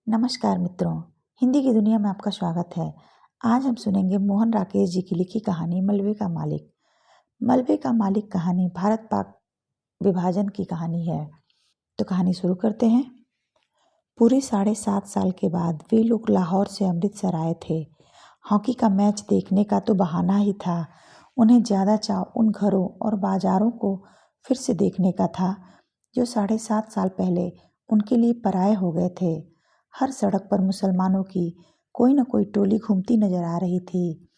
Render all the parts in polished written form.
नमस्कार मित्रों, हिंदी की दुनिया में आपका स्वागत है। आज हम सुनेंगे मोहन राकेश जी की लिखी कहानी मलबे का मालिक। मलबे का मालिक कहानी भारत पाक विभाजन की कहानी है। तो कहानी शुरू करते हैं। पूरे 7.5 साल के बाद वे लोग लाहौर से अमृतसर आए थे। हॉकी का मैच देखने का तो बहाना ही था। उन्हें ज़्यादा चाव उन घरों और बाजारों को फिर से देखने का था जो 7.5 साल पहले उनके लिए पराये हो गए थे। हर सड़क पर मुसलमानों की कोई न कोई टोली घूमती नजर आ रही थी।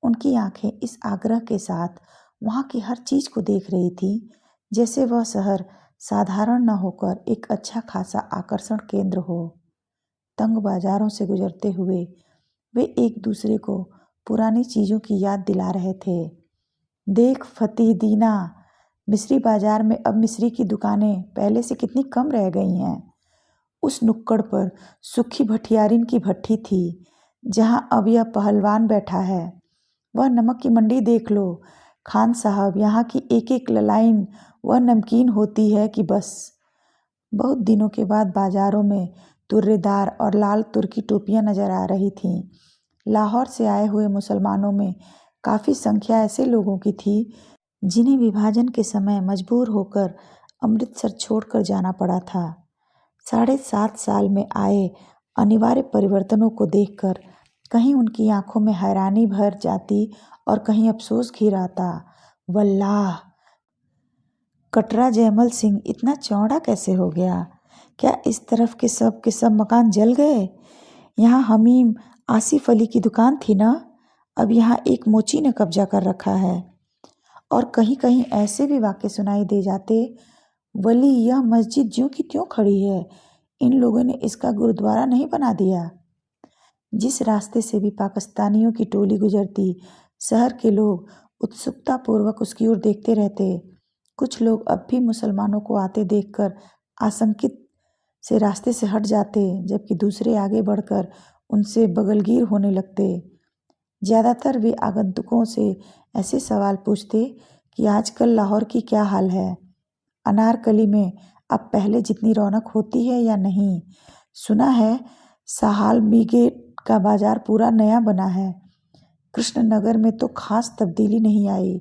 उनकी आंखें इस आग्रह के साथ वहां की हर चीज को देख रही थी जैसे वह शहर साधारण न होकर एक अच्छा खासा आकर्षण केंद्र हो। तंग बाजारों से गुजरते हुए वे एक दूसरे को पुरानी चीजों की याद दिला रहे थे। देख फतेह दीना, मिस्री बाजार में अब मिस्री की दुकानें पहले से कितनी कम रह गई हैं। उस नुक्कड़ पर सुखी भठियारिन की भट्ठी थी जहां अब यह पहलवान बैठा है। वह नमक की मंडी देख लो खान साहब, यहाँ की एक एक ललाइन वह नमकीन होती है कि बस। बहुत दिनों के बाद बाजारों में तुर्रेदार और लाल तुर्की टोपियां नजर आ रही थीं। लाहौर से आए हुए मुसलमानों में काफ़ी संख्या ऐसे लोगों की थी जिन्हें विभाजन के समय मजबूर होकर अमृतसर छोड़कर जाना पड़ा था। 7.5 साल में आए अनिवार्य परिवर्तनों को देखकर कहीं उनकी आंखों में हैरानी भर जाती और कहीं अफसोस घिर आता। वल्लाह, कटरा जयमल सिंह इतना चौड़ा कैसे हो गया? क्या इस तरफ के सब मकान जल गए? यहाँ हमीम आसिफ अली की दुकान थी ना, अब यहाँ एक मोची ने कब्जा कर रखा है। और कहीं कहीं ऐसे भी वाक़े सुनाई दे जाते, वली यह मस्जिद ज्यों की त्यों खड़ी है, इन लोगों ने इसका गुरुद्वारा नहीं बना दिया। जिस रास्ते से भी पाकिस्तानियों की टोली गुजरती, शहर के लोग उत्सुकतापूर्वक उसकी ओर देखते रहते। कुछ लोग अब भी मुसलमानों को आते देखकर आशंकित से रास्ते से हट जाते, जबकि दूसरे आगे बढ़कर उनसे बगलगीर होने लगते। ज़्यादातर वे आगंतुकों से ऐसे सवाल पूछते कि आजकल लाहौर की क्या हाल है, अनारकली में अब पहले जितनी रौनक होती है या नहीं। सुना है साहाल मीगेट का बाजार पूरा नया बना है। कृष्णनगर में तो खास तब्दीली नहीं आई।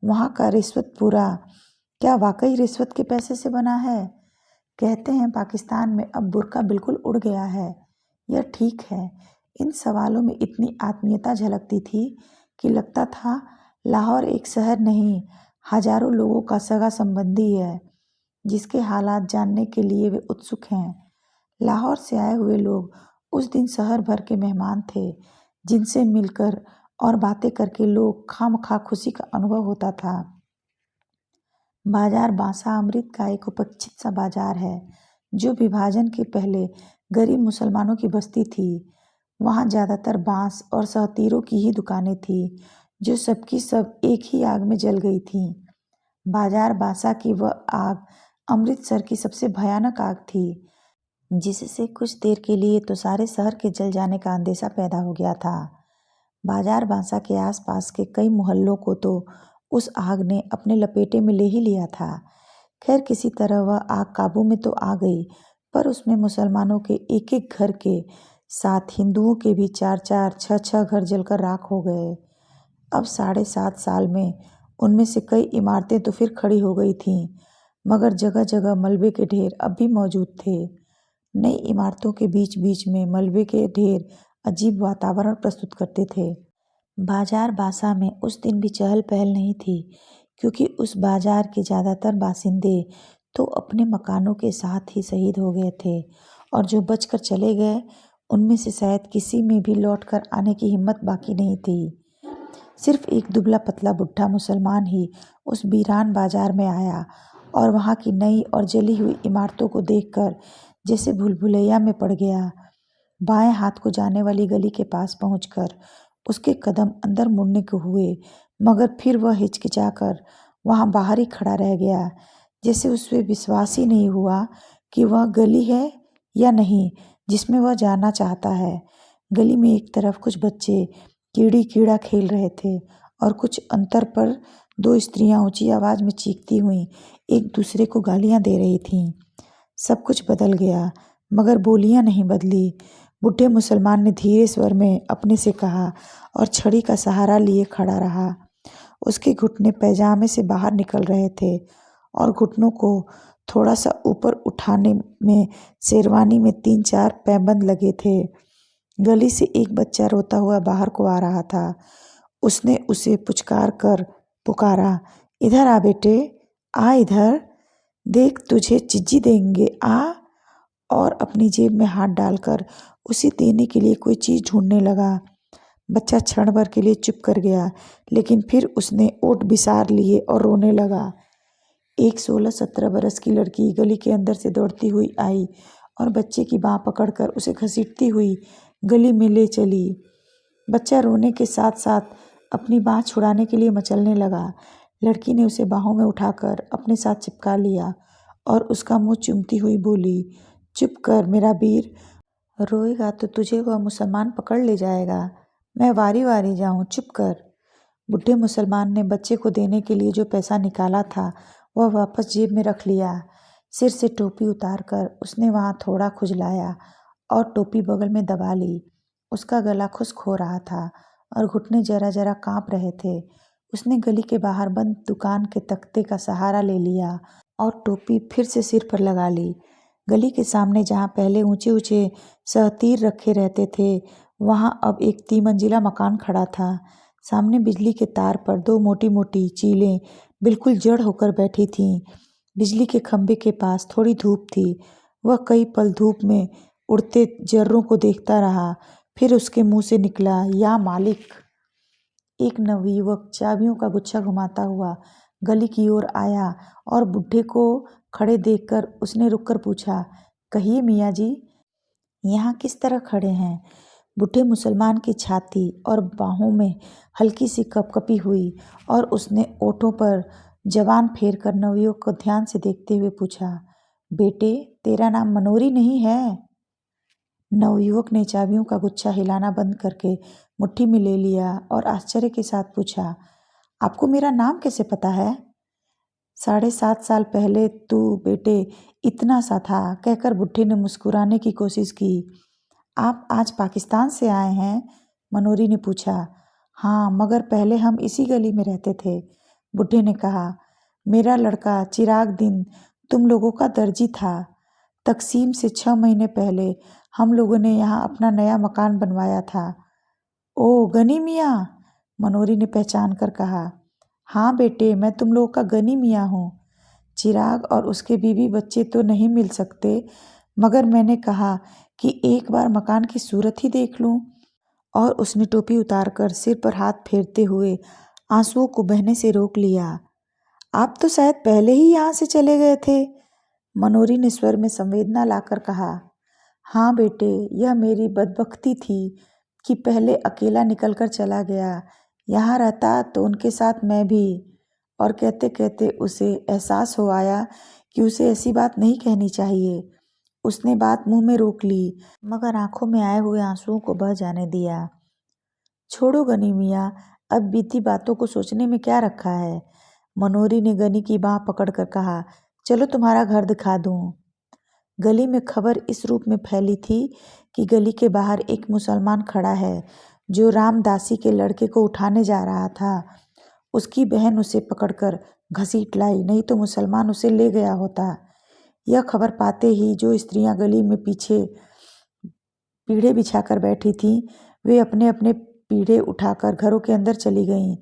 वहाँ का रिश्वत पूरा, क्या वाकई रिश्वत के पैसे से बना है? कहते हैं पाकिस्तान में अब बुर्का बिल्कुल उड़ गया है। यह ठीक है। इन सवालों में इतनी आत्मीयता झलकती थी कि लगता था लाहौर एक शहर नहीं, हजारों लोगों का सगा संबंधी है जिसके हालात जानने के लिए वे उत्सुक हैं। लाहौर से आए हुए लोग उस दिन शहर भर के मेहमान थे जिनसे मिलकर और बातें करके लोग खामखा खुशी का अनुभव होता था। बाजार बांसा अमृत का एक उपेक्षित सा बाजार है जो विभाजन के पहले गरीब मुसलमानों की बस्ती थी। वहाँ ज़्यादातर बांस और सहतीरों की ही दुकानें थी जो सबकी सब एक ही आग में जल गई थीं। बाजार बांसा की वह आग अमृतसर की सबसे भयानक आग थी जिससे कुछ देर के लिए तो सारे शहर के जल जाने का अंदेशा पैदा हो गया था। बाजार बांसा के आसपास के कई मोहल्लों को तो उस आग ने अपने लपेटे में ले ही लिया था। खैर किसी तरह वह आग काबू में तो आ गई, पर उसमें मुसलमानों के एक एक घर के साथ हिंदुओं के भी 4-4, 6-6 घर जलकर राख हो गए। अब 7.5 साल में उनमें से कई इमारतें तो फिर खड़ी हो गई थीं, मगर जगह जगह मलबे के ढेर अब भी मौजूद थे। नई इमारतों के बीच बीच में मलबे के ढेर अजीब वातावरण प्रस्तुत करते थे। बाजार बासा में उस दिन भी चहल पहल नहीं थी क्योंकि उस बाजार के ज़्यादातर बासिंदे तो अपने मकानों के साथ ही शहीद हो गए थे और जो बचकर चले गए उनमें से शायद किसी में भी लौट कर आने की हिम्मत बाकी नहीं थी। सिर्फ एक दुबला पतला बुढ़ा मुसलमान ही उस वीरान बाजार में आया और वहाँ की नई और जली हुई इमारतों को देखकर जैसे भूलभुलैया में पड़ गया। बाएं हाथ को जाने वाली गली के पास पहुंचकर उसके कदम अंदर मुड़ने को हुए, मगर फिर वह हिचकिचाकर वहां बाहर ही खड़ा रह गया, जैसे उसे विश्वास ही नहीं हुआ कि वह गली है या नहीं जिसमें वह जाना चाहता है। गली में एक तरफ कुछ बच्चे कीड़ी कीड़ा खेल रहे थे और कुछ अंतर पर दो स्त्रियां ऊंची आवाज में चीखती हुई एक दूसरे को गालियां दे रही थीं। सब कुछ बदल गया। मगर बोलियां नहीं बदली। बूढ़े मुसलमान ने धीरे स्वर में अपने से कहा और छड़ी का सहारा लिए खड़ा रहा। उसके घुटने पैजामे से बाहर निकल रहे थे और घुटनों को थोड़ा सा ऊपर उठाने में शेरवानी में 3-4 पैबंद लगे थे। गली से एक बच्चा रोता हुआ बाहर को आ रहा था। उसने उसे पुचकार कर पुकारा, इधर आ बेटे, आ इधर, देख तुझे चिज्जी देंगे, आ। और अपनी जेब में हाथ डालकर उसे देने के लिए कोई चीज़ ढूंढने लगा। बच्चा क्षण भर के लिए चुप कर गया, लेकिन फिर उसने ओठ बिसार लिए और रोने लगा। एक 16-17 बरस की लड़की गली के अंदर से दौड़ती हुई आई और बच्चे की बाँह पकड़कर उसे घसीटती हुई गली में ले चली। बच्चा रोने के साथ साथ अपनी बाँह छुड़ाने के लिए मचलने लगा। लड़की ने उसे बाहों में उठाकर अपने साथ चिपका लिया और उसका मुंह चूमती हुई बोली, चुप कर मेरा वीर, रोएगा तो तुझे वह मुसलमान पकड़ ले जाएगा। मैं वारी वारी जाऊं, चुप कर। बूढ़े मुसलमान ने बच्चे को देने के लिए जो पैसा निकाला था वह वापस जेब में रख लिया। सिर से टोपी उतारकर उसने वहाँ थोड़ा खुजलाया और टोपी बगल में दबा ली। उसका गला खुश्क हो रहा था और घुटने जरा जरा कांप रहे थे। उसने गली के बाहर बंद दुकान के तख्ते का सहारा ले लिया और टोपी फिर से सिर पर लगा ली। गली के सामने जहाँ पहले ऊंचे ऊंचे सहतीर रखे रहते थे, वहाँ अब एक 3 मंजिला मकान खड़ा था। सामने बिजली के तार पर 2 मोटी मोटी चीलें बिल्कुल जड़ होकर बैठी थीं। बिजली के खंभे के पास थोड़ी धूप थी। वह कई पल धूप में उड़ते जर्रों को देखता रहा। फिर उसके मुंह से निकला, या मालिक। एक नवयुवक चाबियों का गुच्छा घुमाता हुआ गली की ओर आया और बूढ़े को खड़े देखकर उसने रुककर पूछा, कहिए मियाँ जी, यहाँ किस तरह खड़े हैं? बूढ़े मुसलमान की छाती और बाहों में हल्की सी कपकपी हुई और उसने ओठों पर जबान फेर कर नवयुवक को ध्यान से देखते हुए पूछा, बेटे तेरा नाम मनोरी नहीं है? नवयुवक ने चाबियों का गुच्छा हिलाना बंद करके मुट्ठी में ले लिया और आश्चर्य के साथ पूछा, आपको मेरा नाम कैसे पता है? 7.5 साल पहले तू बेटे इतना सा था, कहकर बुढ़े ने मुस्कुराने की कोशिश की। आप आज पाकिस्तान से आए हैं? मनोरी ने पूछा। हाँ, मगर पहले हम इसी गली में रहते थे, बुढ़े ने कहा। मेरा लड़का चिराग दिन तुम लोगों का दर्जी था। तकसीम से 6 महीने पहले हम लोगों ने यहाँ अपना नया मकान बनवाया था। ओ गनी मियाँ, मनोरी ने पहचान कर कहा। हाँ बेटे, मैं तुम लोगों का गनी मियाँ हूँ। चिराग और उसके बीवी बच्चे तो नहीं मिल सकते, मगर मैंने कहा कि एक बार मकान की सूरत ही देख लूँ। और उसने टोपी उतारकर सिर पर हाथ फेरते हुए आंसुओं को बहने से रोक लिया। आप तो शायद पहले ही यहाँ से चले गए थे, मनोरी ने स्वर में संवेदना लाकर कहा। हाँ बेटे, यह मेरी बदबख्ती थी कि पहले अकेला निकलकर चला गया। यहाँ रहता तो उनके साथ मैं भी। और कहते कहते उसे एहसास हो आया कि उसे ऐसी बात नहीं कहनी चाहिए। उसने बात मुंह में रोक ली, मगर आंखों में आए हुए आंसुओं को बह जाने दिया। छोड़ो गनी मियाँ, अब बीती बातों को सोचने में क्या रखा है, मनोरी ने गनी की बाँह पकड़कर कहा। चलो तुम्हारा घर दिखा दूँ। गली में खबर इस रूप में फैली थी कि गली के बाहर एक मुसलमान खड़ा है जो रामदासी के लड़के को उठाने जा रहा था। उसकी बहन उसे पकड़कर घसीट लाई, नहीं तो मुसलमान उसे ले गया होता। यह खबर पाते ही जो स्त्रियां गली में पीछे पीढ़े बिछाकर बैठी थीं, वे अपने अपने पीढ़े उठाकर घरों के अंदर चली गईं।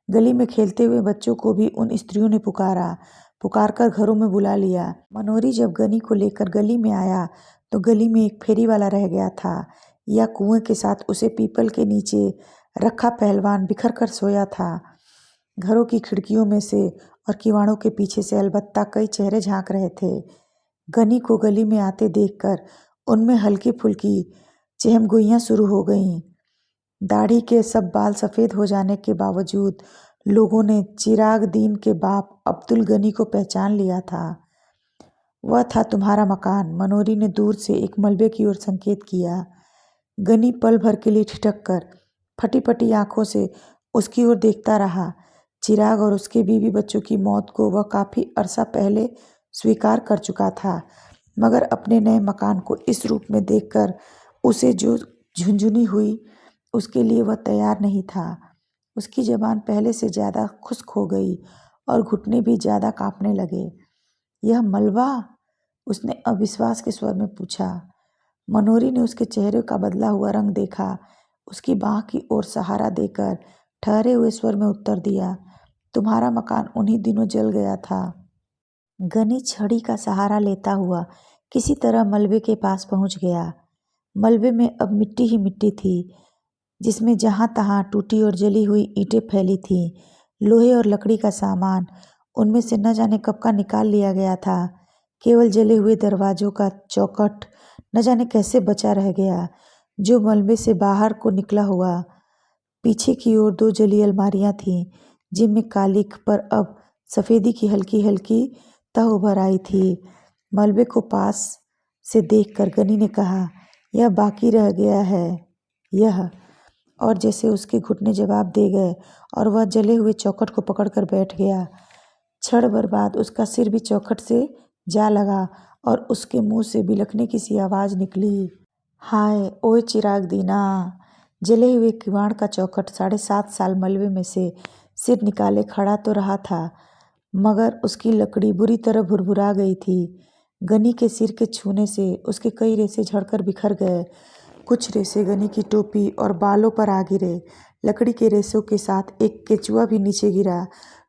गली में खेलते हुए बच्चों को भी उन स्त्रियों ने पुकार कर घरों में बुला लिया। मनोरी जब गनी को लेकर गली में आया तो गली में एक फेरी वाला रह गया था। या कुएं के साथ उसे पीपल के नीचे रखा पहलवान बिखर कर सोया था। घरों की खिड़कियों में से और किवाड़ों के पीछे से अलबत्ता कई चेहरे झांक रहे थे। गनी को गली में आते देखकर उनमें हल्की फुल्की चहमगोइयाँ शुरू हो गईं। दाढ़ी के सब बाल सफ़ेद हो जाने के बावजूद लोगों ने चिराग दीन के बाप अब्दुल गनी को पहचान लिया था। वह था तुम्हारा मकान, मनोरी ने दूर से एक मलबे की ओर संकेत किया। गनी पल भर के लिए ठिठक कर फटी फटी आंखों से उसकी ओर देखता रहा। चिराग और उसके बीवी बच्चों की मौत को वह काफ़ी अरसा पहले स्वीकार कर चुका था, मगर अपने नए मकान को इस रूप में देखकर उसे जो झुंझुनी हुई, उसके लिए वह तैयार नहीं था। उसकी ज़बान पहले से ज़्यादा खुश्क हो गई और घुटने भी ज़्यादा काँपने लगे। यह मलबा? उसने अविश्वास के स्वर में पूछा। मनोहरी ने उसके चेहरे का बदला हुआ रंग देखा, उसकी बाँह की ओर सहारा देकर ठहरे हुए स्वर में उत्तर दिया, तुम्हारा मकान उन्हीं दिनों जल गया था। गनी छड़ी का सहारा लेता हुआ किसी तरह मलबे के पास पहुंच गया। मलबे में अब मिट्टी ही मिट्टी थी, जिसमें जहां तहां टूटी और जली हुई ईंटें फैली थीं। लोहे और लकड़ी का सामान उनमें से न जाने कब का निकाल लिया गया था। केवल जले हुए दरवाजों का चौखट न जाने कैसे बचा रह गया, जो मलबे से बाहर को निकला हुआ। पीछे की ओर 2 जली अलमारियां थीं, जिनमें कालिख पर अब सफ़ेदी की हल्की हल्की तह उभर आई थी। मलबे को पास से देखकर गनी ने कहा, यह बाकी रह गया है, यह। और जैसे उसके घुटने जवाब दे गए और वह जले हुए चौखट को पकड़कर बैठ गया। क्षण भर बाद उसका सिर भी चौखट से जा लगा और उसके मुंह से बिलखने की सी आवाज़ निकली, हाय ओए चिराग दीना। जले हुए किवाड़ का चौखट 7.5 साल मलबे में से सिर निकाले खड़ा तो रहा था, मगर उसकी लकड़ी बुरी तरह भुरभुरा गई थी। गनी के सिर के छूने से उसके कई रेशे झड़कर बिखर गए। कुछ रेशे गनी की टोपी और बालों पर आ गिरे। लकड़ी के रेशों के साथ एक केचुआ भी नीचे गिरा,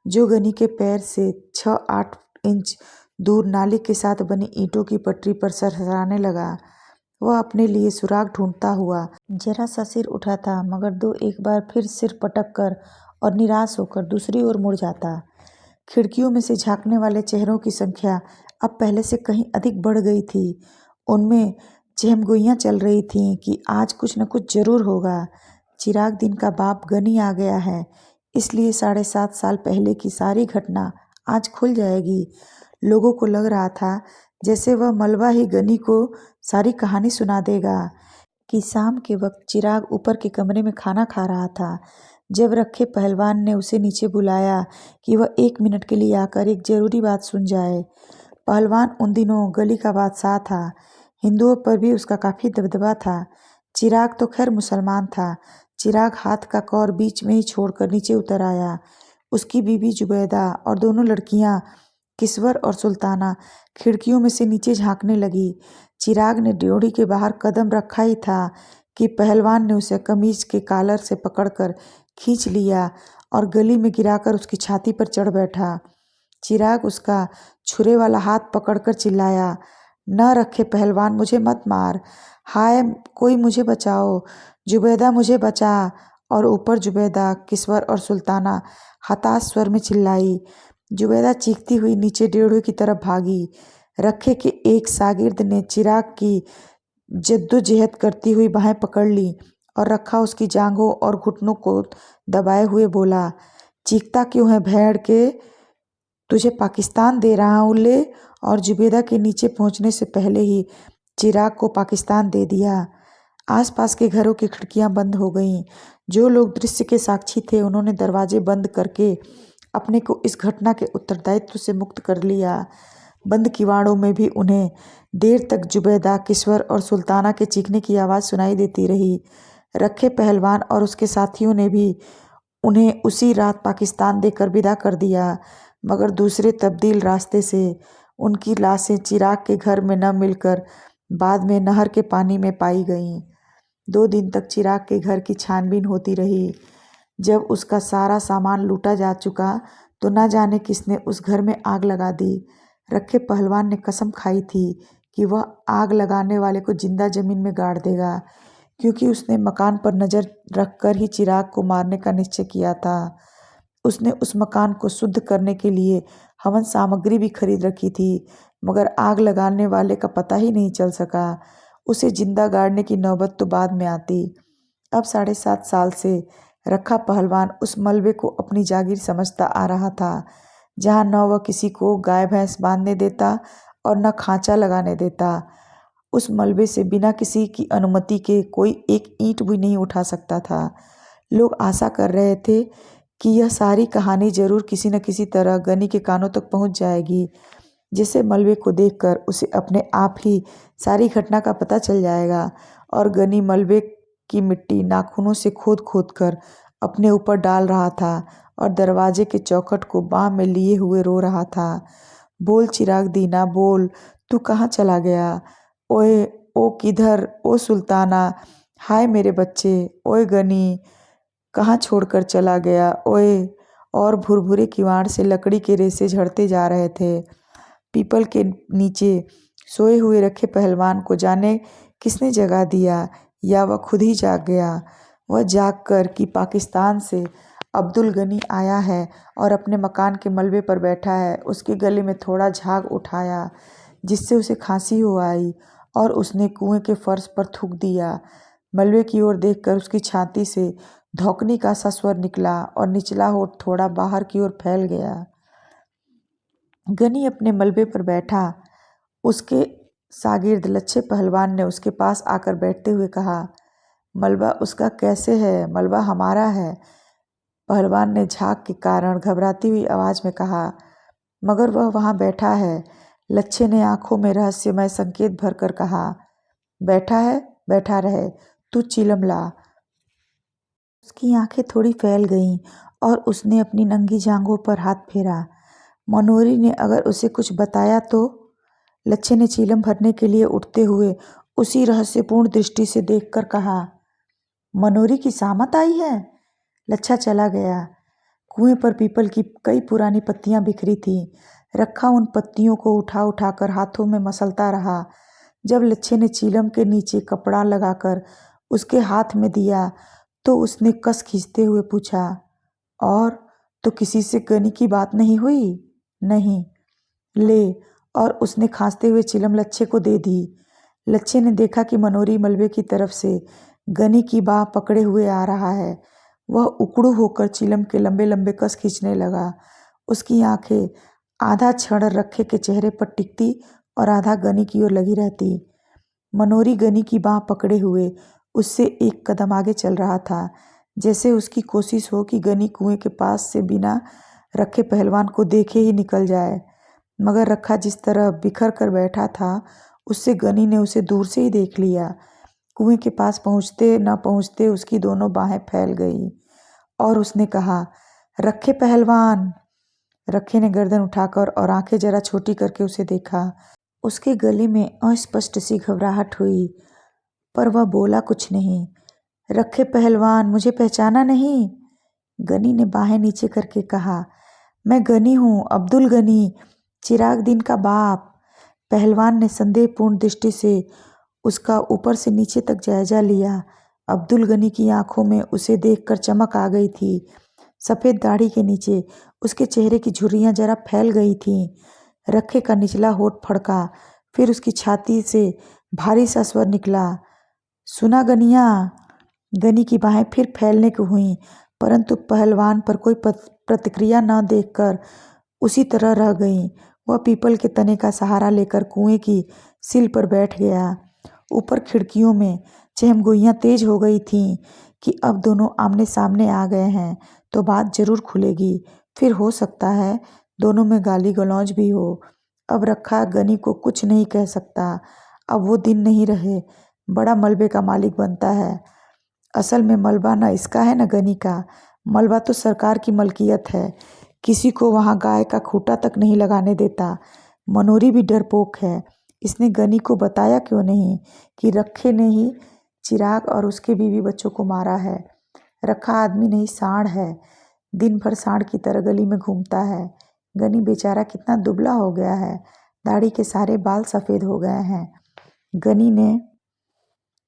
जो गनी के पैर से 6-8 इंच दूर नाली के साथ बनी ईंटों की पटरी पर सरसराने लगा। वह अपने लिए सुराग ढूंढता हुआ जरा सा सिर उठाता, मगर 2-1 बार फिर सिर पटक कर और निराश होकर दूसरी ओर मुड़ जाता। खिड़कियों में से झांकने वाले चेहरों की संख्या अब पहले से कहीं अधिक बढ़ गई थी। उनमें चहमगोइयाँ चल रही थीं कि आज कुछ न कुछ जरूर होगा। चिराग दीन का बाप गनी आ गया है, इसलिए 7.5 साल पहले की सारी घटना आज खुल जाएगी। लोगों को लग रहा था जैसे वह मलबा ही गनी को सारी कहानी सुना देगा। कि शाम के वक्त चिराग ऊपर के कमरे में खाना खा रहा था, जब रखे पहलवान ने उसे नीचे बुलाया कि वह 1 मिनट के लिए आकर एक जरूरी बात सुन जाए। पहलवान उन दिनों गली का बादशाह था, हिंदुओं पर भी उसका काफ़ी दबदबा था। चिराग तो खैर मुसलमान था। चिराग हाथ का कौर बीच में ही छोड़कर नीचे उतर आया। उसकी बीवी जुबैदा और दोनों लड़कियां किस्वर और सुल्ताना खिड़कियों में से नीचे झांकने लगी। चिराग ने ड्योढ़ी के बाहर कदम रखा ही था कि पहलवान ने उसे कमीज के कॉलर से पकड़कर खींच लिया और गली में गिराकर उसकी छाती पर चढ़ बैठा। चिराग उसका छुरे वाला हाथ पकड़कर चिल्लाया, न रखे पहलवान, मुझे मत मार, हाय कोई मुझे बचाओ, जुबैदा मुझे बचा। और ऊपर जुबैदा, किस्वर और सुल्ताना हताश स्वर में चिल्लाई। जुबैदा चीखती हुई नीचे ड्योढ़ी की तरफ भागी। रखे के एक शागिर्द ने चिराग की जद्दोजहद करती हुई बाहें पकड़ ली और रखा उसकी जांघों और घुटनों को दबाए हुए बोला, चीखता क्यों है भेड़ के, तुझे पाकिस्तान दे रहा हूँ ले। और जुबैदा के नीचे पहुँचने से पहले ही चिराग को पाकिस्तान दे दिया। आसपास के घरों की खिड़कियां बंद हो गईं। जो लोग दृश्य के साक्षी थे, उन्होंने दरवाजे बंद करके अपने को इस घटना के उत्तरदायित्व से मुक्त कर लिया। बंद किवाड़ों में भी उन्हें देर तक जुबैदा, किस्वर और सुल्ताना के चीखने की आवाज़ सुनाई देती रही। रखे पहलवान और उसके साथियों ने भी उन्हें उसी रात पाकिस्तान देकर विदा कर दिया, मगर दूसरे तब्दील रास्ते से उनकी लाशें चिराग के घर में न मिलकर बाद में नहर के पानी में पाई गईं। 2 दिन तक चिराग के घर की छानबीन होती रही। जब उसका सारा सामान लूटा जा चुका तो न जाने किसने उस घर में आग लगा दी। रखे पहलवान ने कसम खाई थी कि वह आग लगाने वाले को जिंदा जमीन में गाड़ देगा, क्योंकि उसने मकान पर नज़र रखकर ही चिराग को मारने का निश्चय किया था। उसने उस मकान को शुद्ध करने के लिए हवन सामग्री भी खरीद रखी थी, मगर आग लगाने वाले का पता ही नहीं चल सका। उसे जिंदा गाड़ने की नौबत तो बाद में आती। अब 7.5 साल से रखा पहलवान उस मलबे को अपनी जागीर समझता आ रहा था, जहाँ न वह किसी को गाय भैंस बांधने देता और न खांचा लगाने देता। उस मलबे से बिना किसी की अनुमति के कोई एक ईंट भी नहीं उठा सकता था। लोग आशा कर रहे थे कि यह सारी कहानी जरूर किसी न किसी तरह गनी के कानों तक पहुंच जाएगी, जिससे मलबे को देखकर उसे अपने आप ही सारी घटना का पता चल जाएगा। और गनी मलबे की मिट्टी नाखूनों से खोद खोद कर अपने ऊपर डाल रहा था और दरवाजे के चौखट को बाह में लिए हुए रो रहा था। बोल चिराग दीना बोल, तू कहाँ चला गया? ओए ओ किधर? ओ सुल्ताना, हाय मेरे बच्चे, ओए गनी कहाँ छोड़कर चला गया? ओए। और भुरभुरे किवाड़ से लकड़ी के रेसे झड़ते जा रहे थे। पीपल के नीचे सोए हुए रखे पहलवान को जाने किसने जगा दिया, या वह खुद ही जाग गया। वह जाग कर कि पाकिस्तान से अब्दुल गनी आया है और अपने मकान के मलबे पर बैठा है, उसके गले में थोड़ा झाग उठाया जिससे उसे खांसी हो आई और उसने कुएं के फर्श पर थूक दिया। मलबे की ओर देखकर उसकी छाती से धौंकनी का सा स्वर निकला और निचला होठ थोड़ा बाहर की ओर फैल गया। गनी अपने मलबे पर बैठा। उसके शागिर्द लच्छे पहलवान ने उसके पास आकर बैठते हुए कहा, मलबा उसका कैसे है? मलबा हमारा है। पहलवान ने झाग के कारण घबराती हुई आवाज में कहा, मगर वह वहां बैठा है। लच्छे ने आंखों में रहस्यमय संकेत भरकर कहा, बैठा है, बैठा रहे, तू चिलम ला। उसकी आंखें थोड़ी फैल गईं और उसने अपनी नंगी जांघों पर हाथ फेरा। मनोरी ने अगर उसे कुछ बताया तो? लच्छे ने चीलम भरने के लिए उठते हुए उसी रहस्यपूर्ण दृष्टि से देखकर कहा, मनोरी की सामत आई है? लच्छा चला गया। कुएं पर पीपल की कई पुरानी पत्तियां बिखरी थीं। रखा उन पत्तियों को उठा उठाकर हाथों में मसलता रहा। जब लच्छे ने चीलम के नीचे कपड़ा लगाकर उसके हाथ में दिया तो उसने कस खींचते हुए पूछा, और तो किसी से गनी की बात नहीं हुई? नहीं। ले। और उसने खांसते हुए चिलम लच्छे को दे दी। लच्छे ने देखा कि मनोरी मलबे की तरफ से गनी की बाह पकड़े हुए आ रहा है। वह उकड़ू होकर चिलम के लंबे लंबे कस खींचने लगा। उसकी आंखें आधा क्षण रखे के चेहरे पर टिकती और आधा गनी की ओर लगी रहती। मनोरी गनी की बाह पकड़े हुए उससे एक कदम आगे चल रहा था, जैसे उसकी कोशिश हो कि गनी कुएं के पास से बिना रखे पहलवान को देखे ही निकल जाए। मगर रखा जिस तरह बिखर कर बैठा था, उससे गनी ने उसे दूर से ही देख लिया। कुएं के पास पहुंचते न पहुंचते उसकी दोनों बाहें फैल गई और उसने कहा, रखे पहलवान। रखे ने गर्दन उठाकर और आंखें जरा छोटी करके उसे देखा। उसके गले में अस्पष्ट सी घबराहट हुई, पर वह बोला कुछ नहीं। रखे पहलवान, मुझे पहचाना नहीं? गनी ने बाहें नीचे करके कहा, मैं गनी हूँ, अब्दुल गनी, चिराग दीन का बाप। पहलवान ने संदेहपूर्ण दृष्टि से उसका ऊपर से नीचे तक जायजा लिया। अब्दुल गनी की आंखों में उसे देखकर चमक आ गई थी। सफ़ेद दाढ़ी के नीचे उसके चेहरे की झुर्रियाँ जरा फैल गई थीं। रखे का निचला होठ फड़का, फिर उसकी छाती से भारी सा स्वर निकला, सुना गनिया? गनी की बाहें फिर फैलने को हुईं, परंतु पहलवान पर कोई प्रतिक्रिया न देखकर उसी तरह रह गईं। वह पीपल के तने का सहारा लेकर कुएं की सिल पर बैठ गया। ऊपर खिड़कियों में चहमगोइयाँ तेज हो गई थीं कि अब दोनों आमने सामने आ गए हैं तो बात जरूर खुलेगी। फिर हो सकता है दोनों में गाली गलौज भी हो। अब रखा गनी को कुछ नहीं कह सकता। अब वो दिन नहीं रहे, बड़ा मलबे का मालिक बनता है। असल में मलबा न इसका है न गनी का। मलबा तो सरकार की मलकियत है। किसी को वहाँ गाय का खूंटा तक नहीं लगाने देता। मनोरी भी डरपोक है। इसने गनी को बताया क्यों नहीं कि रखे ने ही चिराग और उसके बीवी बच्चों को मारा है? रखा आदमी नहीं, सांड है। दिन भर सांड की तरह गली में घूमता है। गनी बेचारा कितना दुबला हो गया है, दाढ़ी के सारे बाल सफ़ेद हो गए हैं। गनी ने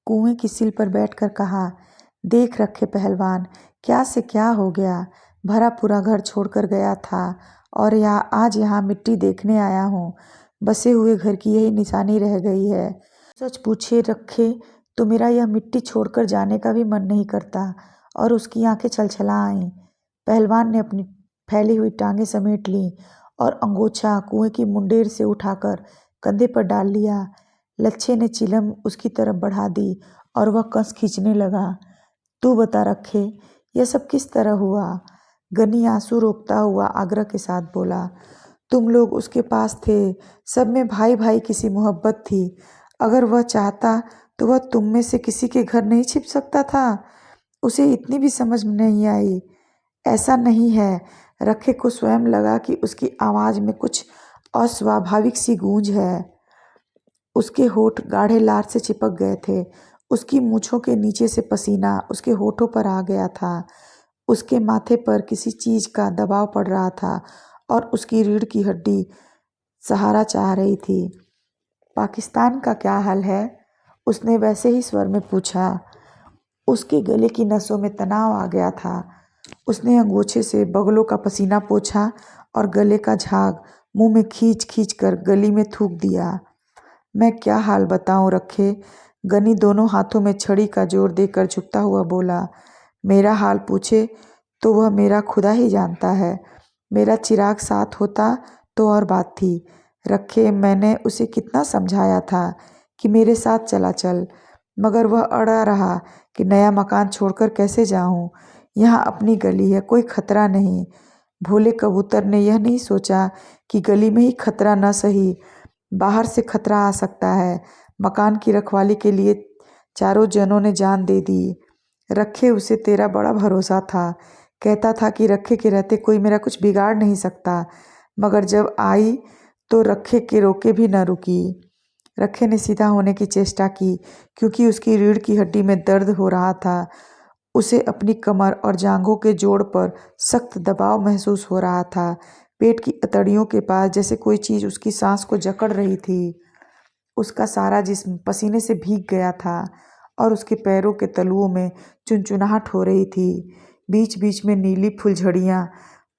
कुएं की सिल पर बैठकर कहा, देख रखे पहलवान, क्या से क्या हो गया। भरा पूरा घर छोड़कर गया था और आज यहाँ मिट्टी देखने आया हूँ। बसे हुए घर की यही निशानी रह गई है। सच पूछे रखे तो मेरा यह मिट्टी छोड़कर जाने का भी मन नहीं करता। और उसकी आंखें छलछला आईं। पहलवान ने अपनी फैली हुई टांगें समेट लीं और अंगोछा कुएं की मुंडेर से उठाकर कंधे पर डाल लिया। लच्छे ने चिलम उसकी तरफ बढ़ा दी और वह कस खींचने लगा। तू बता रखे, यह सब किस तरह हुआ? गनी आंसू रोकता हुआ आग्रह के साथ बोला, तुम लोग उसके पास थे, सब में भाई भाई की सी मोहब्बत थी। अगर वह चाहता तो वह तुम में से किसी के घर नहीं छिप सकता था। उसे इतनी भी समझ नहीं आई। ऐसा नहीं है। रखे को स्वयं लगा कि उसकी आवाज़ में कुछ अस्वाभाविक सी गूंज है। उसके होठ गाढ़े लार से चिपक गए थे। उसकी मूछों के नीचे से पसीना उसके होठों पर आ गया था। उसके माथे पर किसी चीज़ का दबाव पड़ रहा था और उसकी रीढ़ की हड्डी सहारा चाह रही थी। पाकिस्तान का क्या हाल है? उसने वैसे ही स्वर में पूछा। उसके गले की नसों में तनाव आ गया था। उसने अंगोछे से बगलों का पसीना पोंछा और गले का झाग मुंह में खींच खींच कर गली में थूक दिया। मैं क्या हाल बताऊं रखे? गनी दोनों हाथों में छड़ी का जोर देकर झुकता हुआ बोला। मेरा हाल पूछे तो वह मेरा खुदा ही जानता है। मेरा चिराग साथ होता तो और बात थी। रखे, मैंने उसे कितना समझाया था कि मेरे साथ चला चल, मगर वह अड़ा रहा कि नया मकान छोड़कर कैसे जाऊं। यहाँ अपनी गली है, कोई खतरा नहीं। भोले कबूतर ने यह नहीं सोचा कि गली में ही खतरा न सही, बाहर से खतरा आ सकता है। मकान की रखवाली के लिए चारों जनों ने जान दे दी। रखे, उसे तेरा बड़ा भरोसा था। कहता था कि रखे के रहते कोई मेरा कुछ बिगाड़ नहीं सकता, मगर जब आई तो रखे के रोके भी न रुकी। रखे ने सीधा होने की चेष्टा की क्योंकि उसकी रीढ़ की हड्डी में दर्द हो रहा था। उसे अपनी कमर और जांघों के जोड़ पर सख्त दबाव महसूस हो रहा था। पेट की अतड़ियों के पास जैसे कोई चीज़ उसकी सांस को जकड़ रही थी। उसका सारा जिस्म पसीने से भीग गया था और उसके पैरों के तलुओं में चुनचुनाहट हो रही थी। बीच बीच में नीली फुलझड़ियाँ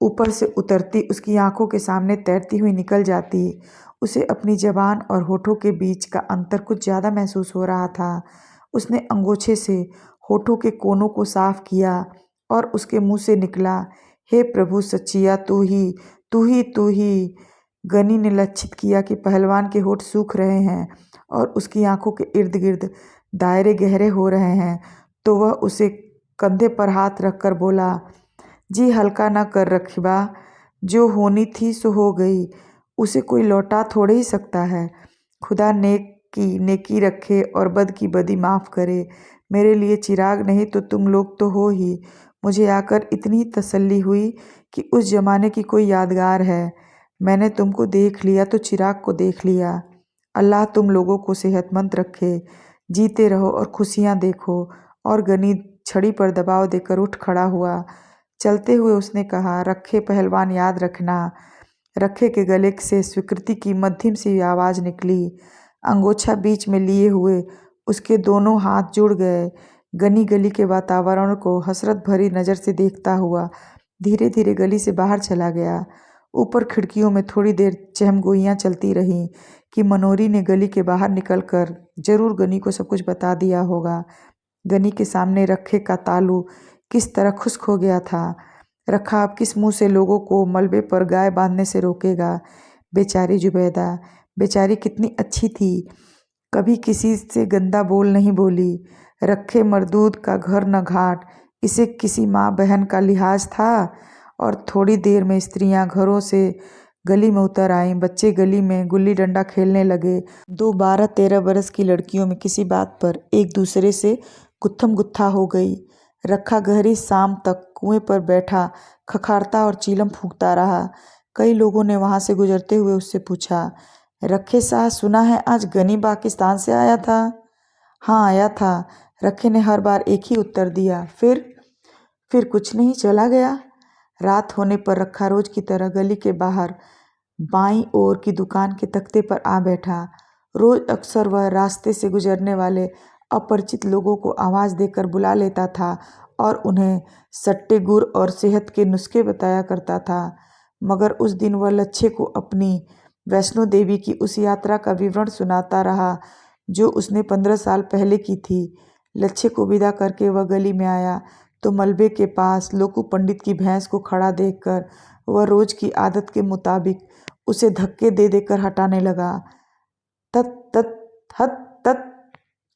ऊपर से उतरती उसकी आंखों के सामने तैरती हुई निकल जाती। उसे अपनी जबान और होठों के बीच का अंतर कुछ ज़्यादा महसूस हो रहा था। उसने अंगोछे से होठों के कोनों को साफ किया और उसके मुंह से निकला, हे प्रभु सच्चिया, तू ही तू ही तू ही। गनी ने लक्षित किया कि पहलवान के होठ सूख रहे हैं और उसकी आंखों के इर्द गिर्द दायरे गहरे हो रहे हैं, तो वह उसे कंधे पर हाथ रखकर बोला, जी हल्का ना कर रखिबा, जो होनी थी सो हो गई, उसे कोई लौटा थोड़े ही सकता है। खुदा नेक की नेकी रखे और बद की बदी माफ़ करे। मेरे लिए चिराग नहीं तो तुम लोग तो हो ही। मुझे आकर इतनी तसल्ली हुई कि उस जमाने की कोई यादगार है। मैंने तुमको देख लिया तो चिराग को देख लिया। अल्लाह तुम लोगों को सेहतमंद रखे, जीते रहो और खुशियाँ देखो। और गनी छड़ी पर दबाव देकर उठ खड़ा हुआ। चलते हुए उसने कहा, रखे पहलवान, याद रखना। रखे के गले से स्वीकृति की मध्यम सी आवाज़ निकली। अंगोछा बीच में लिए हुए उसके दोनों हाथ जुड़ गए। गनी गली के वातावरण को हसरत भरी नज़र से देखता हुआ धीरे धीरे गली से बाहर चला गया। ऊपर खिड़कियों में थोड़ी देर चहमगोइयाँ चलती रहीं कि मनोरी ने गली के बाहर निकलकर जरूर गनी को सब कुछ बता दिया होगा। गनी के सामने रखे का तालू किस तरह खुश्क हो गया था। रखा अब किस मुंह से लोगों को मलबे पर गाय बांधने से रोकेगा। बेचारी जुबैदा, बेचारी कितनी अच्छी थी, कभी किसी से गंदा बोल नहीं बोली। रखे मरदूद का घर न घाट, इसे किसी माँ बहन का लिहाज था। और थोड़ी देर में स्त्रियां घरों से गली में उतर आईं। बच्चे गली में गुल्ली डंडा खेलने लगे। 12-13 बरस की लड़कियों में किसी बात पर एक दूसरे से गुत्थम गुत्था हो गई। रखा गहरी शाम तक कुएं पर बैठा खखारता और चीलम फूंकता रहा। कई लोगों ने वहां से गुजरते हुए उससे पूछा, रखे साहब, सुना है आज गनी पाकिस्तान से आया था? हाँ, आया था। रखे ने हर बार एक ही उत्तर दिया। फिर कुछ नहीं, चला गया। रात होने पर रखा रोज की तरह गली के बाहर बाईं ओर की दुकान के तख्ते पर आ बैठा। रोज अक्सर वह रास्ते से गुजरने वाले अपरिचित लोगों को आवाज़ देकर बुला लेता था और उन्हें सट्टे गुड़ और सेहत के नुस्खे बताया करता था। मगर उस दिन वह लच्छे को अपनी वैष्णो देवी की उस यात्रा का विवरण सुनाता रहा जो उसने 15 साल पहले की थी। लच्छे को विदा करके वह गली में आया तो मलबे के पास लोकू पंडित की भैंस को खड़ा देखकर वह रोज की आदत के मुताबिक उसे धक्के दे देकर हटाने लगा। तत तत हत तत,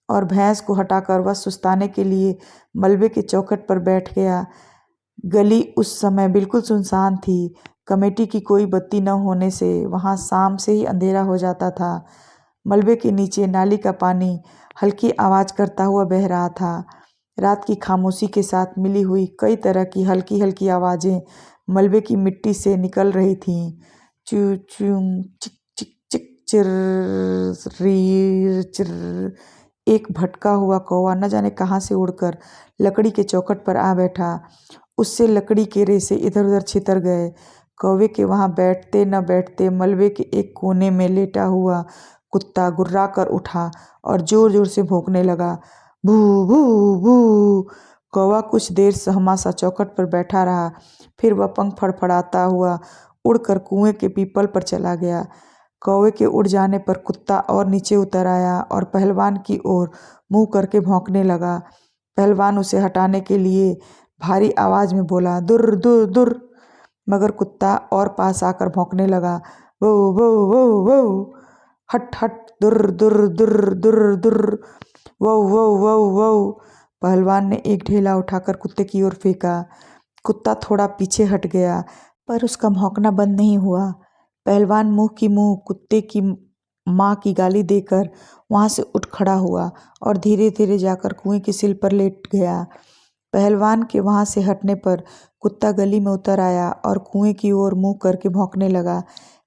और भैंस को हटाकर वह सुस्ताने के लिए मलबे के चौखट पर बैठ गया। गली उस समय बिल्कुल सुनसान थी। कमेटी की कोई बत्ती न होने से वहाँ शाम से ही अंधेरा हो जाता था। मलबे के नीचे नाली का पानी हल्की आवाज़ करता हुआ बह रहा था। रात की खामोशी के साथ मिली हुई कई तरह की हल्की हल्की आवाज़ें मलबे की मिट्टी से निकल रही थीं। चू चूं चिक चिक चिक चिर रीर चिर। एक भटका हुआ कौवा न जाने कहाँ से उड़कर लकड़ी के चौखट पर आ बैठा। उससे लकड़ी के रेसे इधर उधर छितर गए। कौवे के वहाँ बैठते न बैठते मलबे के एक कोने में लेटा हुआ कुत्ता गुर्रा कर उठा और जोर जोर से भौंकने लगा। भू भू भू। कौवा कुछ देर सहमा सा चौखट पर बैठा रहा, फिर वह पंख फड़फड़ाता हुआ उड़कर कुएं के पीपल पर चला गया। कौवे के उड़ जाने पर कुत्ता और नीचे उतर आया और पहलवान की ओर मुंह करके भौंकने लगा। पहलवान उसे हटाने के लिए भारी आवाज में बोला, दुर दुर दुर। मगर कुत्ता और पास आकर भौंकने लगा, वो वो वो वो। हट हट, दुर दुर दुर दुर दुर, वो वो वो वो। पहलवान ने एक ढेला उठाकर कुत्ते की ओर फेंका। कुत्ता थोड़ा पीछे हट गया, पर उसका भौंकना बंद नहीं हुआ। पहलवान मुंह की मुंह कुत्ते की माँ की गाली देकर वहां से उठ खड़ा हुआ और धीरे धीरे जाकर कुएं की सिल पर लेट गया। पहलवान के वहां से हटने पर कुत्ता गली में उतर आया और कुएं की ओर मुंह करके भौंकने लगा।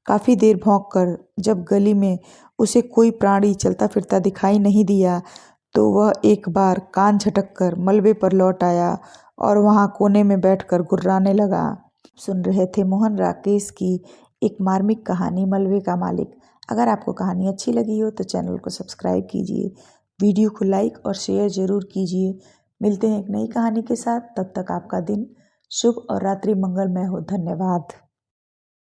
काफी देर भौंक कर जब गली में उसे कोई प्राणी चलता फिरता दिखाई नहीं दिया, तो वह एक बार कान झटक कर मलबे पर लौट आया और वहां कोने में बैठकर गुर्राने लगा। सुन रहे थे मोहन राकेश की एक मार्मिक कहानी, मलबे का मालिक। अगर आपको कहानी अच्छी लगी हो तो चैनल को सब्सक्राइब कीजिए, वीडियो को लाइक और शेयर जरूर कीजिए। मिलते हैं एक नई कहानी के साथ, तब तक आपका दिन शुभ और रात्रि मंगलमय हो। धन्यवाद।